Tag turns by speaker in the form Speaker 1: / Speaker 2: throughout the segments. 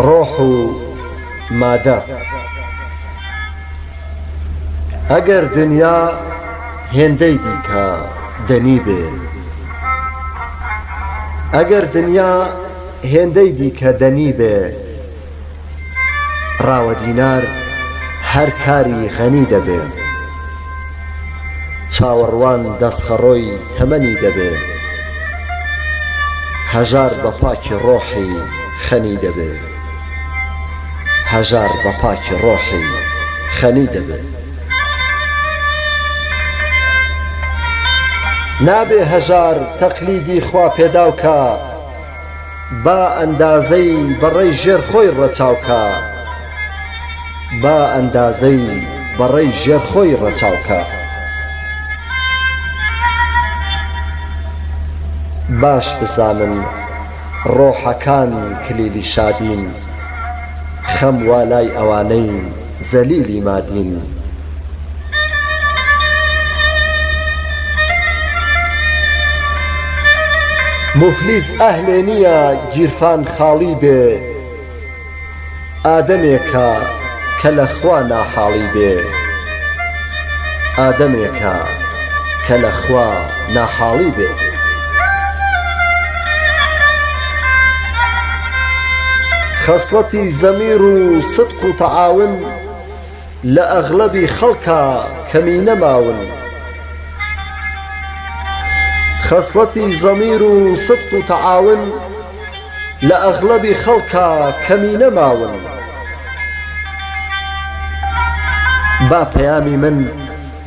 Speaker 1: ڕۆح و مادە. ئەگەر دنیا هێندەی دیکە دەنی بێ، ئەگەر دنیا هێندەی دیکە دەنی بێ، ڕاوە دینار هەر کاری خەنی دەبێ، چاوەڕوان دەستخەڕۆی تەمەنی دەبێ، هەژار بە پاکی ڕۆحی خەنی دەبێ، هەژار بە پاکی ڕۆحی خەنی دەبێ. نابێ هەژار تەقلیدی خوا پێداوکە، با ئەندازەی بەڕێی ژێر خۆی ڕەچاوکە، با ئەندازەی بەڕێی ژێر خۆی ڕەچاوکە. باش بزانن ڕۆحەکان کلیلی شادین، خەم وا لای ئەوانەی زەلیلی مادین. موفلیس ئەهلێ نییە گیرفان خاڵی بێ، ئادەمێکە کە لە خوا ناحاڵی بێ، ئادەمێکە کە لە خوا ناحاڵی بێ. خەسڵەتی زەمیر و سدق و تەعاون لە ئەغلەبی خەڵکە کەمی نەماون، خەسڵەتی زەمیر و سدق و تەعاون لە ئەغلەبی خەڵکە کەمی نەماون. با پەیامی من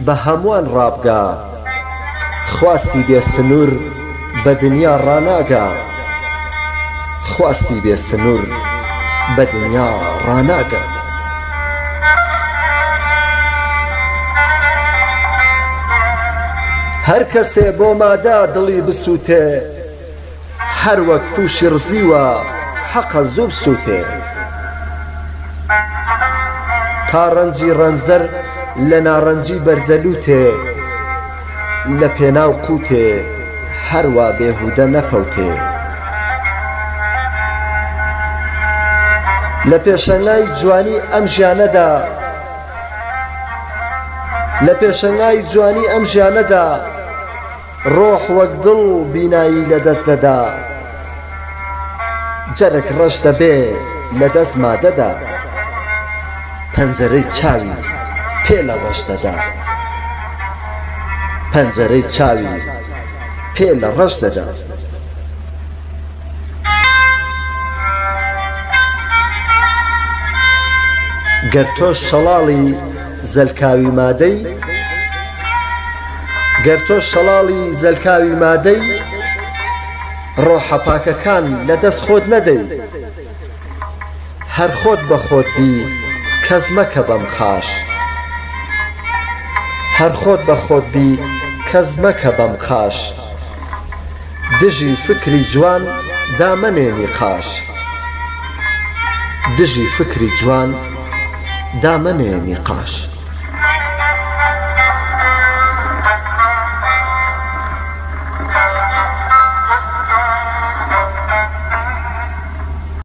Speaker 1: بە هەمووان ڕابگا، خواستی بێ سنوور بە دنیا ڕاناگا، خواستی بێ سنوور بە دنیا ڕاناگا. هەر کەسێ بۆ مادە دڵی بسووتێ، هەر وەک تووشی ڕزیوە حەقە زوو بسووتێ. تا ڕەنجی ڕەنجدەر لە ناڕەنجی بەرزەلووتێ، لە پێناو قووتێ هەروە بێهودە نەفەوتێ. لە پێشەنگای جوانی ئەم ژیانەدا، لە پێشەنگای جوانی ئەم ژیانەدا، ڕۆح وەک دڵ بینایی لەدەست دەدا. جەرێک ڕەش دەبێ لەدەست مادەدا، پەنجەرەی چاوی پێ لە ڕەش دەدا، پەنجەرەی چاوی پێ لە ڕەش دەدا. گەر تۆ شەڵاڵی زەلکاوی مادەی، گەر تۆ شەڵاڵی زەلکاوی مادەی، ڕۆحە پاکەکان لەدەست خۆت نەدەی. هەر خۆت بە خۆت بی کەس مەکە بەم خاش، هەر خۆت بە خۆت بی کەس مەکە بەم خاش. دژی فکری جوان دامەنێنی قاش، دژی فکری جوان دامەنێنی قاش.